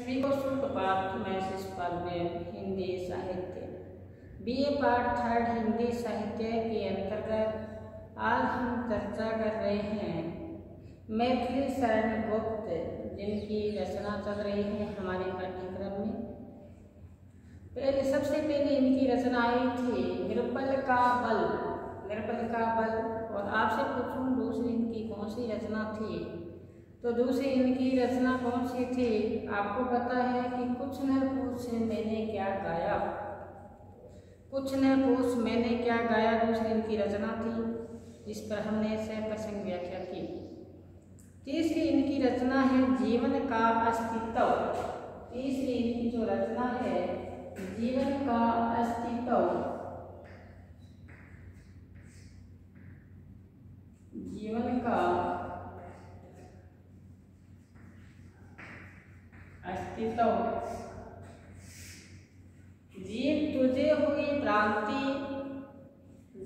सभी को सुप्रभात। मैं शिषपाल में हिंदी साहित्य बीए पार्ट 3 हिंदी साहित्य के अंतर्गत आज हम चर्चा कर रहे हैं मैथिली शरण गुप्त, जिनकी रचना चल रही है हमारे पाठ्यक्रम में। सबसे पहले इनकी रचना आई थी निर्बल का बल। और आपसे पूछूं दूसरी इनकी कौन सी रचना थी, तो दूसरी इनकी रचना कौन सी थी? आपको पता है कि कुछ न पूछ मैंने क्या गाया। कुछ न पूछ मैंने क्या गाया दूसरी इनकी रचना थी, जिस पर हमने सप्रसंग व्याख्या की। तीसरी इनकी रचना है जीवन का अस्तित्व। तीसरी इनकी जो रचना है जीवन का अस्तित्व। जीवन का अस्तित्व। जीव तुझे हुई भ्रांति,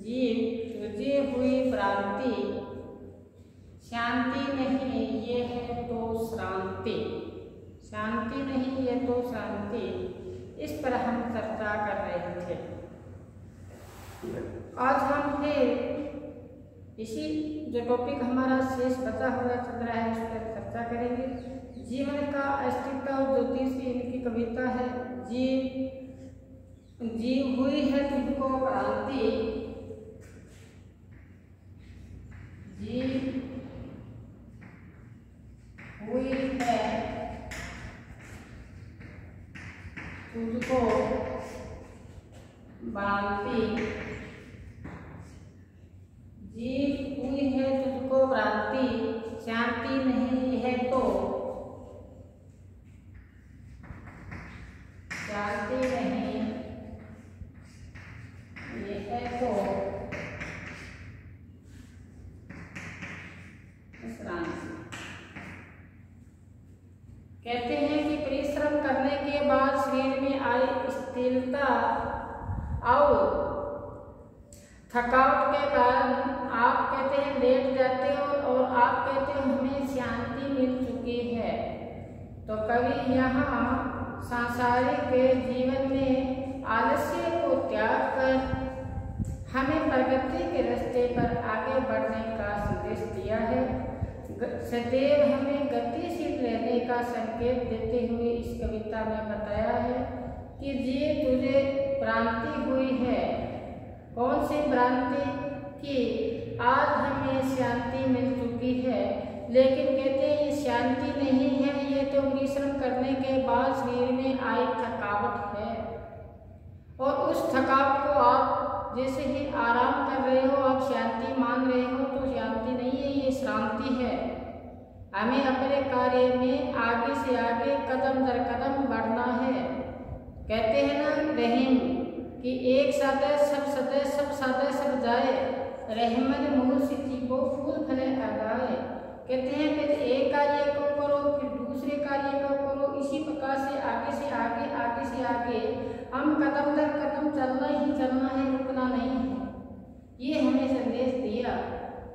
जीव तुझे हुई भ्रांति, शांति नहीं ये है तो श्रांति। शांति नहीं ये तो शांति, इस पर हम चर्चा कर रहे थे। आज हम फिर इसी जो टॉपिक हमारा शेष बचा हुआ चल रहा है उस पर चर्चा करेंगे। जीवन का अस्तित्व जो तीसरी इनकी कविता है, जीव हुई है तुझको भ्रांति, जीव हुई है तुझको भ्रांति, जीव हुई है तुझको भ्रांति, शांति नहीं है तो शांति नहीं ये है तो श्रांति। कहते हैं कि परिश्रम करने के बाद शरीर में आई स्थिरता और थकावट के कारण आप कहते हैं लेट जाते हो और आप कहते हो हमें शांति मिल चुकी है। तो कवि यहाँ सांसारिक जीवन में आलस्य को त्याग कर हमें प्रगति के रास्ते पर आगे बढ़ने का संदेश दिया है। सदैव हमें गतिशील रहने का संकेत देते हुए इस कविता में बताया है कि जी तुझे भ्रांति हुई है। कौन सी भ्रांति? कि आज हमें शांति मिल चुकी है, लेकिन कहते हैं ये शांति नहीं है, ये तो परिश्रम करने के बाद शरीर में आई थकावट है। और उस थकावट को आप जैसे ही आराम कर रहे हो, आप शांति मान रहे हो, तो शांति नहीं है, ये श्रांति है। हमें अपने कार्य में आगे से आगे कदम दर कदम बढ़ना है। कहते हैं ना रहीम कि एक सादे सब सदे सब सादे सब जाए, रहमत मुँह सिद्धि को फूल फले आगाए। कहते हैं फिर एक कार्य को करो फिर दूसरे कार्य को करो, इसी प्रकार से आगे से आगे हम कदम दर कदम चलना ही चलना है, रुकना नहीं है। ये हमें संदेश दिया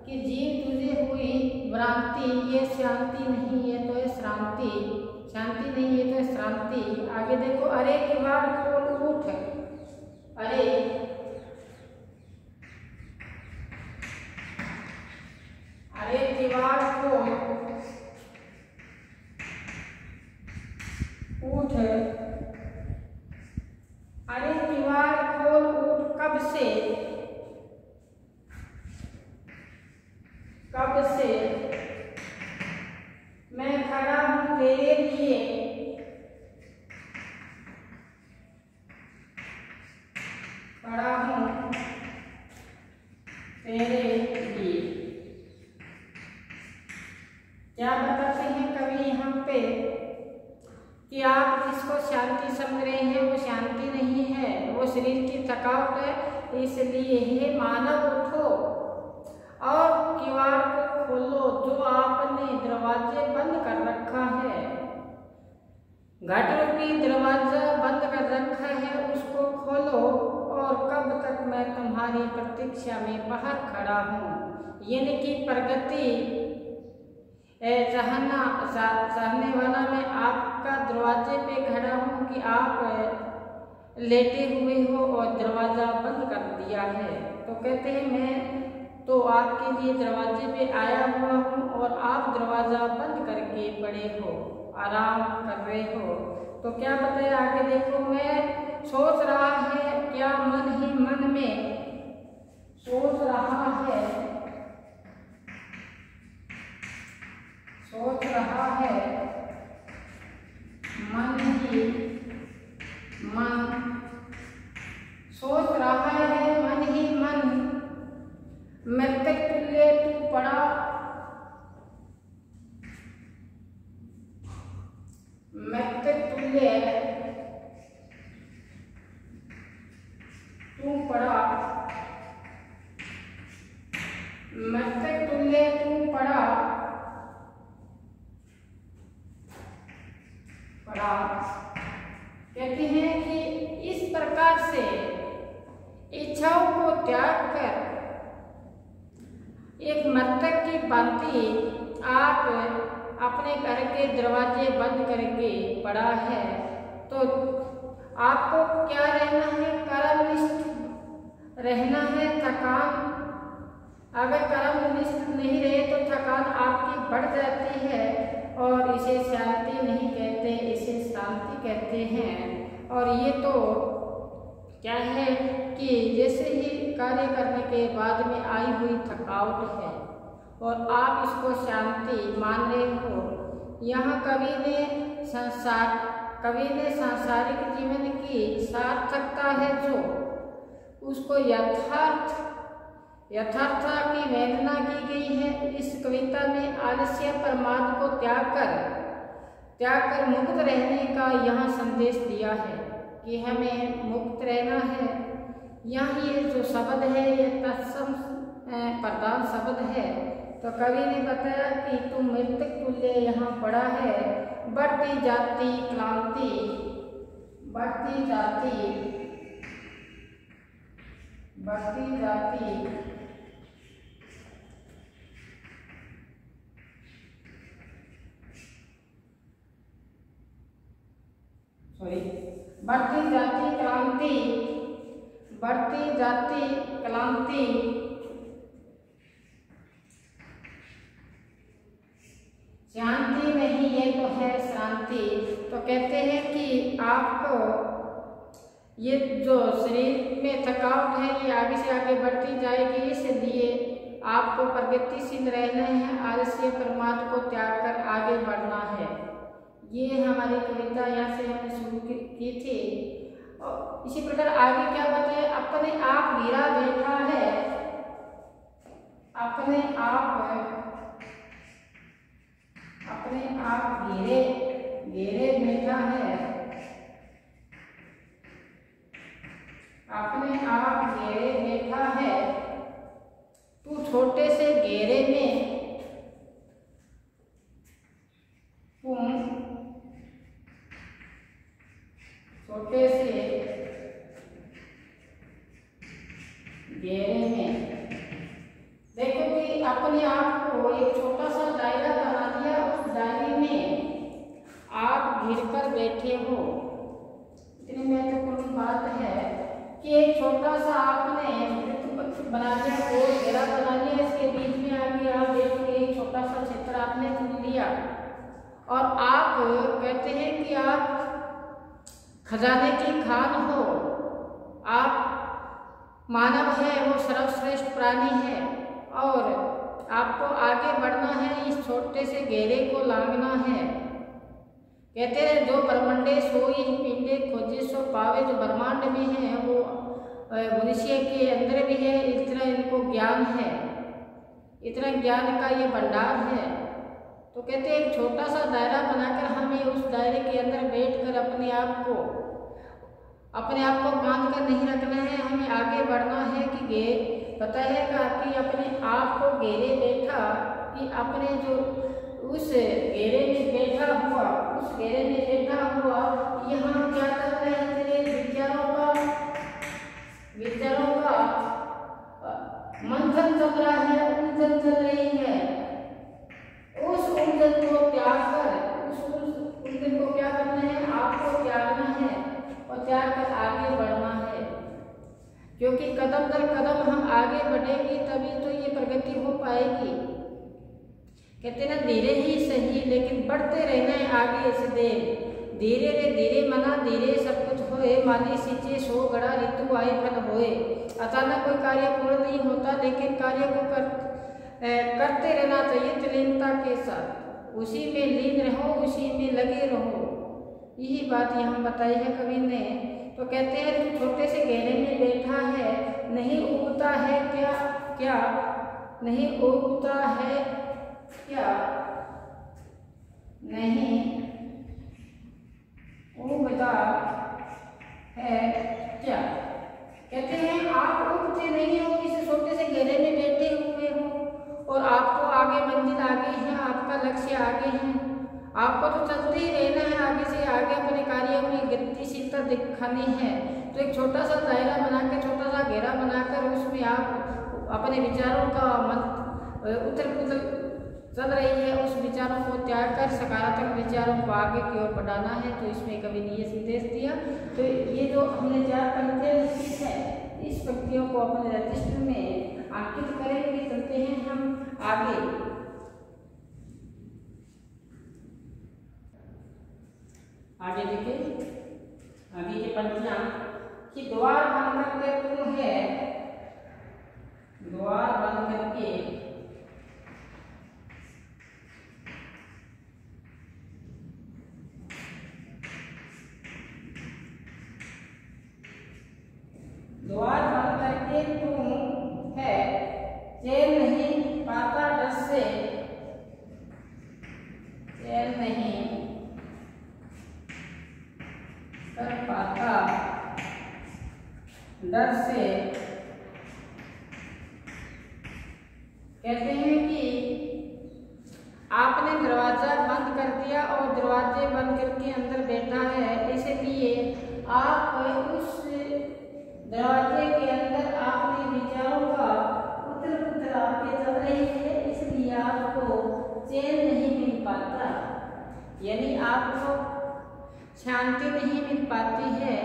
कि जीव तुझे हुई भ्रांति, ये शांति नहीं ये तो है श्रांति। शांति नहीं ये तो है श्रांति। आगे देखो, अरे किवाड़ खोल उठ, अरे किवाड़ खोल उठ, अरे किवाड़ खोल उठ, कब से मैं खड़ा हूँ तेरे लिए, खड़ा हूँ तेरे लिए। क्या बताते हैं कवि यहाँ पे कि आप जिसको शांति समझ रहे हैं वो शांति नहीं है, वो शरीर की थकावट है। इसलिए हे मानव उठो और किवाड़ को खोलो, जो आपने दरवाजे बंद कर रखा है, घट रूपी दरवाजा बंद कर रखा है, उसको खोलो। और कब तक मैं तुम्हारी प्रतीक्षा में बाहर खड़ा हूँ, यानी कि प्रगति सहने वाला मैं आपका दरवाजे पे खड़ा हूँ कि आप लेटे हुए हो और दरवाज़ा बंद कर दिया है। तो कहते हैं मैं तो आपके लिए दरवाजे पे आया हुआ हूँ और आप दरवाज़ा बंद करके पड़े हो, आराम कर रहे हो। तो क्या बताया आगे देखो, मैं सोच रहा है क्या मन ही मन में सोच रहा है, सोच रहा है मन ही मन, सोच रहा है मन ही मन, मृतक तुल्य तू पड़ा, मृतक तुल्य तू पड़ा, मृतक तुल्य तू पड़ा, कहते हैं कि इस प्रकार से इच्छाओं को त्याग कर एक मृतक की भांति आप अपने घर के दरवाजे बंद करके पड़ा है। तो आपको क्या रहना है, कर्मनिष्ठ रहना है। थकान, अगर कर्मनिष्ठ नहीं रहे तो थकान आपकी बढ़ जाती है और इसे शांति नहीं कहते, इसे शांति कहते हैं। और ये तो क्या है कि जैसे ही कार्य करने के बाद में आई हुई थकावट है और आप इसको शांति मान रहे हो। यहाँ कवि ने सांसारिक जीवन की सार्थकता है जो उसको यथार्थता की वेदना की गई है। इस कविता में आलस्य प्रमाद को त्याग कर मुक्त रहने का यहाँ संदेश दिया है कि हमें मुक्त रहना है। यहाँ ये जो शब्द है ये तत्सम प्रधान शब्द है। तो कवि ने बताया कि तुम मृतक तुल्य यहाँ पड़ा है, बढ़ती जाती क्रांति, बढ़ती जाती बढ़ती जाती क्रांति शांति नहीं, ये तो है शांति। तो कहते हैं कि आपको ये जो शरीर में थकावट है ये आगे से आगे बढ़ती जाएगी, इसलिए आपको प्रगतिशील रहना है, आलस्य प्रमाद को त्याग कर आगे बढ़ना है। ये हमारी कविता यहाँ से हमने शुरू की थी। और इसी प्रकार आगे क्या बताए, अपने आप गिरा बैठा है, अपने आप घेरे बैठा है, अपने आप घेरे बैठा है, तू छोटे से घेरे में छोटे से घेरे में देखो कि अपने आप को एक छोटा सा दायरा बना दिया, उस दायरे में आप घिर कर बैठे हो। इतनी महत्वपूर्ण बात है कि एक छोटा सा आपने बना दिया, गोल घेरा बना लिया, इसके बीच में आगे आप देखो एक छोटा सा क्षेत्र आपने चुन लिया और आप कहते हैं कि आप खजाने की खान हो, आप मानव है, वो सर्वश्रेष्ठ प्राणी है और आपको आगे बढ़ना है, इस छोटे से घेरे को लांघना है। कहते हैं जो ब्रह्मांडे सोई पिंडे खोजे सो पावे, जो ब्रह्मांड में है वो मनुष्य के अंदर भी है, इतना इनको ज्ञान है, इतना ज्ञान का ये भंडार है। तो कहते हैं एक छोटा सा दायरा बनाकर हमें उस दायरे के अंदर बैठकर अपने आप को बांध कर नहीं रखना है, हमें आगे बढ़ना है। कि बताएगा कि अपने आप को घेरे बैठा, कि अपने जो उस घेरे में बैठा हुआ, उस घेरे में बैठा हुआ यहाँ क्या कर रहे हैं, तेरे विचारों का मंथन चल रहा है, उलझन चल रही है। उस कहते ना धीरे ही सही लेकिन बढ़ते रहना है आगे से दे। धीरे रे धीरे मना धीरे सब कुछ होए, माली सींचे सो गड़ा ऋतु आए फल होए। अचानक कोई कार्य पूर्ण नहीं होता, लेकिन कार्य को करते रहना चाहिए तल्लीनता के साथ। उसी में लीन रहो, उसी में लगे रहो। यही बात यहाँ बताई है कवि ने। तो कहते हैं तू छोटे से घेरे में बैठा है, नहीं उगता है क्या क्या, नहीं उगता है क्या, नहीं उगता है क्या। कहते हैं आप उगते नहीं हो, इस छोटे से घेरे में बैठे हुए हो और आपको आगे मंजिल आगे है, आपका लक्ष्य आगे है, आपको तो चलते ही रहना है, आगे से आगे अपने कार्यों में गतिशीलता दिखानी है। तो एक छोटा सा दायरा बनाकर, छोटा सा घेरा बनाकर उसमें आप अपने विचारों का उथल पुथल चल रही है, उस विचारों को त्याग कर सकारात्मक विचारों को आगे की ओर बढ़ाना है। तो इसमें कवि ने ये संदेश दिया। तो ये जो हमने 4 पंक्तियां है, इस पंक्तियों को अपने रजिस्टर में अंकित करेंगे। चलते हैं हम आगे। आगे देखिए, आगे की पंक्तियां कि द्वार बंद करके तुम है, द्वार बंद करके द्वार बंद करके तुम है, चैन नहीं पाता डर से, चैन नहीं कर पाता डर से। कहते हैं कि आपने दरवाजा बंद कर दिया और दरवाजे बंद करके अंदर बैठा है, इसलिए आप उस दरवाजे के अंदर आपने विचारों का उतर पुतर आपके चल रही है, इसलिए आपको चैन नहीं मिल पाता, यानी आपको शांति नहीं मिल पाती है।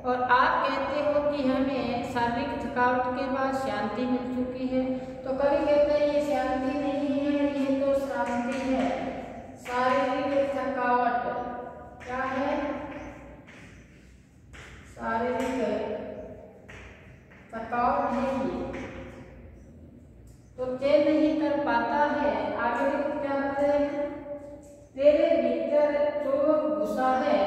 और आप कहते हो कि हमें शारीरिक थकावट के बाद शांति मिल चुकी है। तो कभी कहते हैं ये शांति नहीं है, ये तो शांति है। शारीरिक थकावट क्या है? शारीरिक थकावट नहीं, तो चैन नहीं कर पाता है। आगे देखो क्या बोलते हैं, तेरे भीतर चोर घुसा है,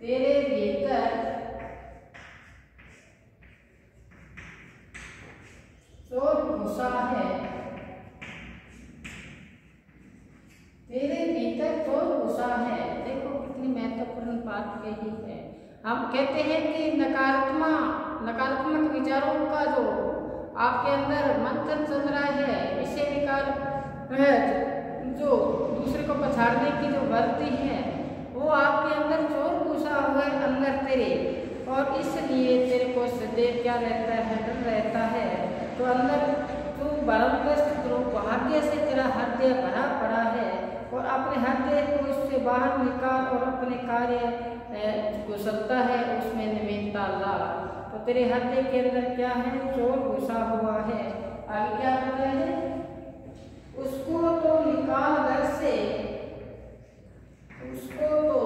तेरे भीतर चोर घुसा है, तेरे भीतर चोर घुसा है। देखो कितनी महत्वपूर्ण बात कही है। हम कहते हैं कि नकारात्मक विचारों का जो आपके अंदर मंथन चल रहा है, इसे निकाल जो दूसरे को पछाड़ने की जो वृत्ति है, वो आपके अंदर चोर घुसा हुआ है अंदर तेरे, और इसलिए तेरे को सदैव क्या रहता है, डर रहता है। तो अंदर तू भरमग्रस्त दुर्भाग्य से तेरा हृदय भरा पड़ा है, और अपने हृदय को इससे बाहर निकाल और अपने कार्य कुशलता है उसमें निवेदता ला। तो तेरे हृदय के अंदर क्या है, चोर घुसा हुआ है। आगे क्या कहते हैं, उसको तो निकाल घर से, उसको तो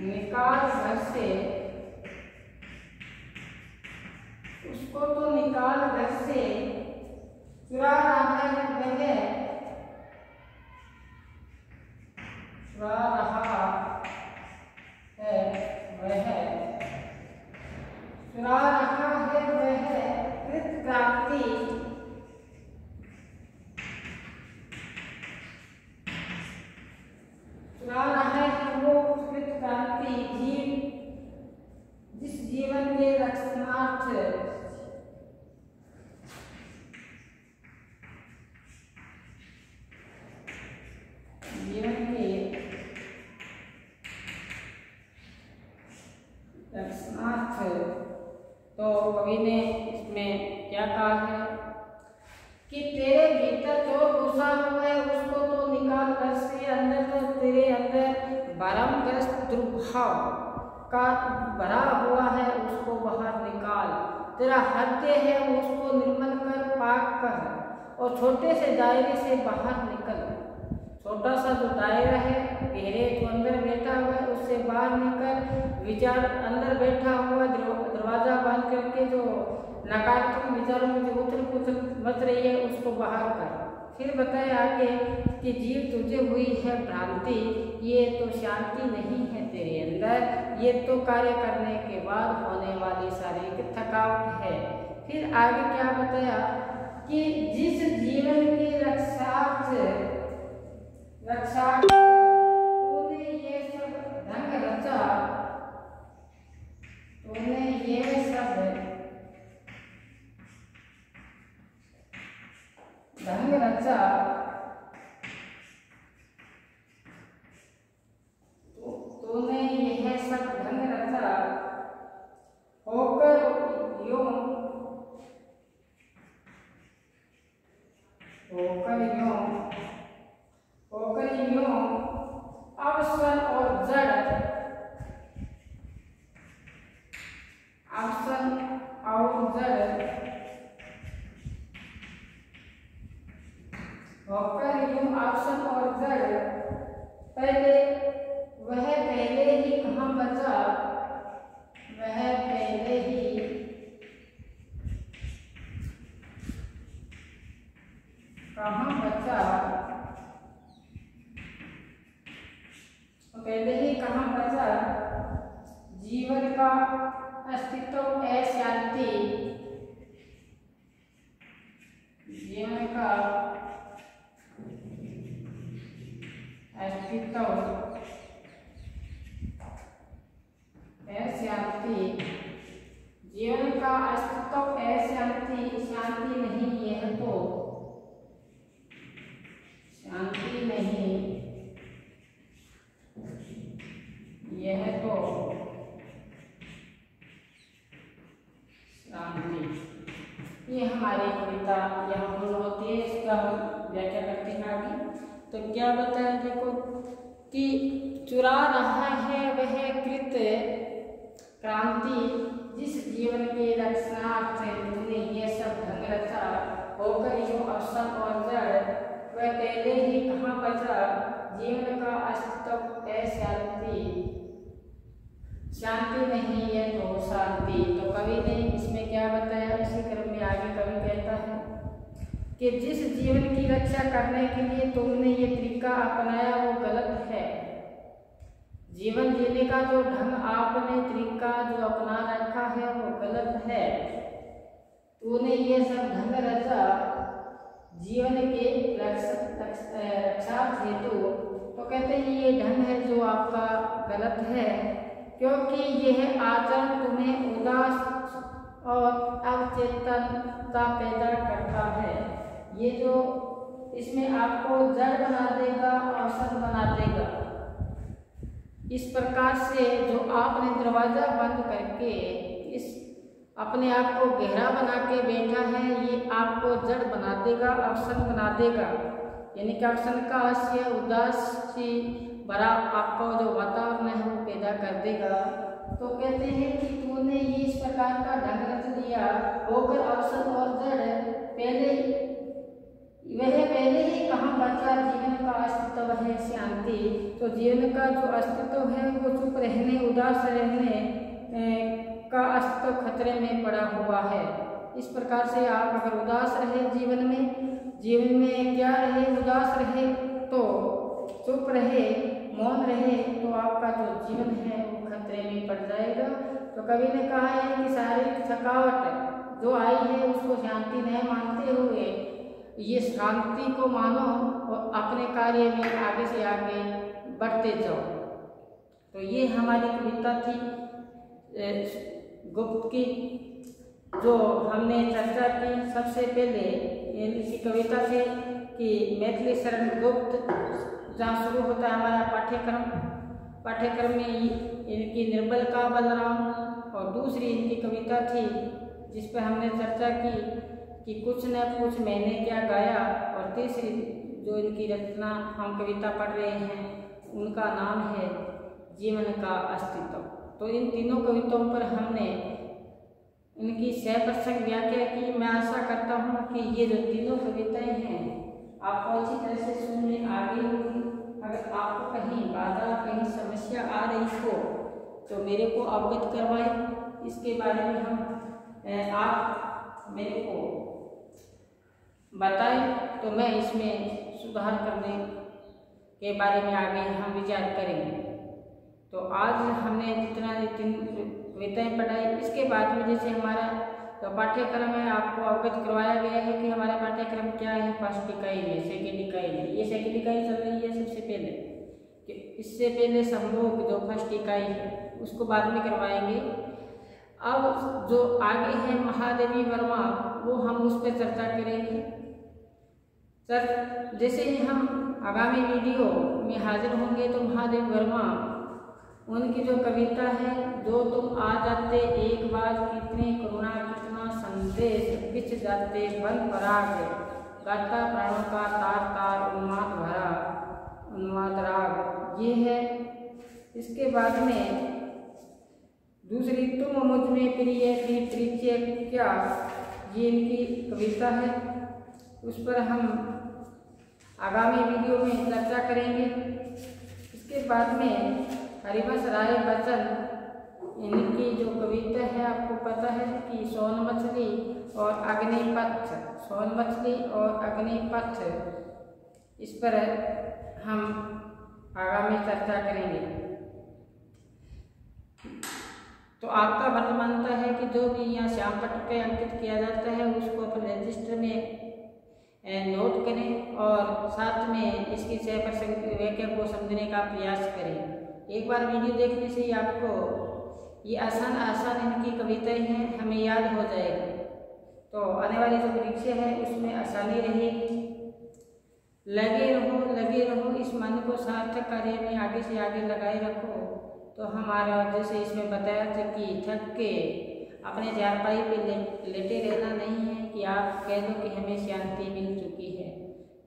निकाल घर से, उसको तो निकाल घर से, चुरा रहा है वह, चुरा रहा है वह, चुरा रहा है वह कृत क्रांति, चुरा रहा है वो कृत क्रांति जिस जीवन के रक्षणार्थ तो कवि ने इसमें क्या कहा है कि तेरे भीतर जो घुसा हुआ है उसको तो निकाल कर से, अंदर तो तेरे अंदर भरमग्रस्त दुर्भाव, का भरा हुआ है उसको बाहर निकाल, तेरा हृदय है उसको निर्मल कर, पाक कर और छोटे से दायरे से बाहर निकल। छोटा सा जो दायरा है गहरे तो अंदर बैठा हुआ है उससे बाहर निकल। विचार अंदर बैठा हुआ दरवाजा बंद करके जो नकारात्मक विचारों में जो उथल पुथल मच रही है उसको बाहर कर। फिर बताए आगे कि जीव तुझे हुई है भ्रांति, ये तो शांति नहीं है तेरे अंदर, ये तो कार्य करने के बाद होने वाली शारीरिक थकावट है। फिर आगे क्या बताया कि जिस जीवन की रक्षा तूने ये सब ढंग रचा, तूने ये सब ढंग रचा, तूने यह सब ढंग रचा, होकर यूं अवसन और जड़, अवसन और जड़, होकर यूं अवसन और जड़, पहले ही कहाँ बचा, वह पहले ही कहाँ बचा, पहले ही कहाँ बचा, जीवन का अस्तित्व अशांति, जीवन का अस्तित्व अशांति, जीवन का अस्तित्व अशांति, शांति नहीं, यह तो शांति नहीं, यह तो शांति। ये हमारी कविता यहाँ पूर्ण होती है, इसका हम व्याख्या करते हैं आगे। तो क्या बताया देखो कि चुरा रहा है वह कृत क्रांति, जिस जीवन के रक्षणार्थ तूने ये सब ढंग रचा, होकर यूं अवसन और जड़, वह पहले ही कहाँ बचा, जीवन का अस्तित्व अशांति, शांति नहीं है तो शांति। तो कवि ने इसमें क्या बताया, इसी क्रम में आगे कवि कहता है कि जिस जीवन की रक्षा करने के लिए तुमने ये तरीका अपनाया वो गलत है। जीवन जीने का जो ढंग आपने तरीका जो अपना रखा है वो गलत है। तूने ये सब ढंग रचा जीवन के रक्षा हेतु, तो कहते हैं ये ढंग है जो आपका गलत है, क्योंकि यह आचरण तुम्हें उदास और अवचेतनता पैदा करता है। ये जो इसमें आपको जड़ बना देगा, अवसन बना देगा। इस प्रकार से जो आपने दरवाजा बंद करके इस अपने आप को गहरा बना के बैठा है, ये आपको जड़ बना देगा, अवसन बना देगा। यानी कि अवसन का आशय उदासी भरा आपका जो वातावरण है वो पैदा कर देगा। तो कहते हैं कि तूने ये इस प्रकार का ढंग रच लिया, होकर अवसन और जड़, पहले ही कहाँ बचा, जीवन का अस्तित्व है शांति। तो जीवन का जो अस्तित्व है वो चुप रहने, उदास रहने का अस्तित्व खतरे में पड़ा हुआ है। इस प्रकार से आप अगर उदास रहे जीवन में क्या रहे, उदास रहे तो चुप रहे, मौन रहे, तो आपका जो जीवन है वो खतरे में पड़ जाएगा। तो कवि ने कहा है कि शारीरिक थकावट जो आई है उसको शांति नहीं मानते हुए ये शांति को मानो और अपने कार्य में आगे से आगे बढ़ते जाओ। तो ये हमारी कविता थी गुप्त की, जो हमने चर्चा की। सबसे पहले इसी कविता से कि मैथिली शरण गुप्त जहाँ शुरू होता है हमारा पाठ्यक्रम में इनकी निर्बल का बलराम, और दूसरी इनकी कविता थी जिस पर हमने चर्चा की कि कुछ न कुछ मैंने क्या गाया, और तीसरी जो इनकी रचना हम कविता पढ़ रहे हैं उनका नाम है जीवन का अस्तित्व। तो इन तीनों कविताओं पर हमने इनकी सप्रसंग व्याख्या की। मैं आशा करता हूँ कि ये जो तीनों कविताएं हैं आपको अच्छी तरह से सुन में आ गई होगी। अगर आपको कहीं बाधा, कहीं समस्या आ रही हो तो मेरे को अवगत करवाएं। इसके बारे में हम आप मेरे को बताएं तो मैं इसमें सुधार करने के बारे में आगे हम विचार करेंगे। तो आज हमने जितना तीन कविताएं पढ़ाई, इसके बाद में जैसे हमारा तो पाठ्यक्रम है आपको अवगत करवाया गया है कि हमारा पाठ्यक्रम क्या है। फर्स्ट इकाई में, सेकेंड इकाई में, ये सेकेंड इकाई चल रही है सबसे पहले, कि इससे पहले संभोग जो फर्स्ट इकाई है उसको बाद में करवाएंगे। अब जो आगे है महादेवी वर्मा, वो हम उस पर चर्चा करेंगे। सर जैसे ही हम आगामी वीडियो में हाजिर होंगे तो महादेव वर्मा उनकी जो कविता है, जो तुम आ जाते एक बार, कितनी करुणा कितना संदेश, बिछ जाते वन पराग, गाता प्राणों का तार तार उन्माद भरा उन्माद राग, ये है। इसके बाद में दूसरी तुम मुझ में प्रिय थी परिचय क्या, ये इनकी कविता है। उस पर हम आगामी वीडियो में चर्चा करेंगे। इसके बाद में हरिवंश राय बच्चन, इनकी जो कविता है आपको पता है कि सोन मछली और अग्निपथ, सोन मछली और अग्निपथ, इस पर हम आगामी चर्चा करेंगे। तो आपका फर्ज मानता है कि जो भी यहाँ श्याम पट पे अंकित किया जाता है उसको अपने रजिस्टर में नोट करें और साथ में इसकी सप्रसंग व्याख्या को समझने का प्रयास करें। एक बार वीडियो देखने से ही आपको ये आसान इनकी कविताएं हैं हमें याद हो जाएगा, तो आने वाली जो परीक्षा है उसमें आसानी रहेगी। लगे रहो इस मन को सार्थक कार्य में आगे से आगे लगाए रखो। तो हमारा जैसे इसमें बताया था कि थक के अपने चारपाई पे लेटे रहना नहीं है कि आप कह दो कि हमें शांति मिल चुकी है,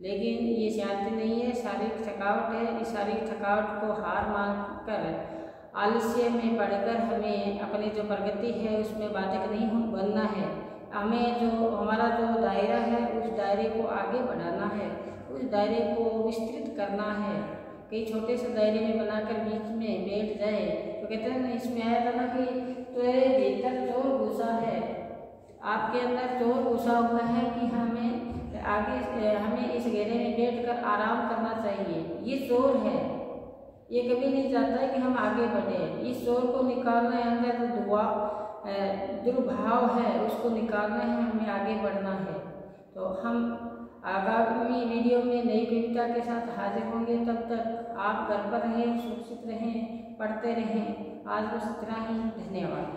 लेकिन ये शांति नहीं है, शारीरिक थकावट है। इस शारीरिक थकावट को हार मानकर आलस्य में पढ़कर हमें अपनी जो प्रगति है उसमें बाधक नहीं बनना है। हमें जो हमारा जो दायरा है उस दायरे को आगे बढ़ाना है, उस दायरे को विस्तृत करना है। कई छोटे से दायरे में बनाकर बीच में बैठ जाए तो कहते हैं ना, इसमें आया था ना कि तेरे भीतर चोर घुसा है, आपके अंदर चोर घुसा हुआ है कि हमें इस घेरे में बैठकर आराम करना चाहिए। ये चोर है, ये कभी नहीं चाहता है कि हम आगे बढ़े। इस चोर को निकालना है, अंदर दुर्भाव है उसको निकालना है, हमें आगे बढ़ना है। तो हम आगामी वीडियो में नई कविता के साथ हाजिर होंगे। तब तक आप घर पर रहें, सुरक्षित रहें, पढ़ते रहें। आज बस इतना ही, धन्यवाद।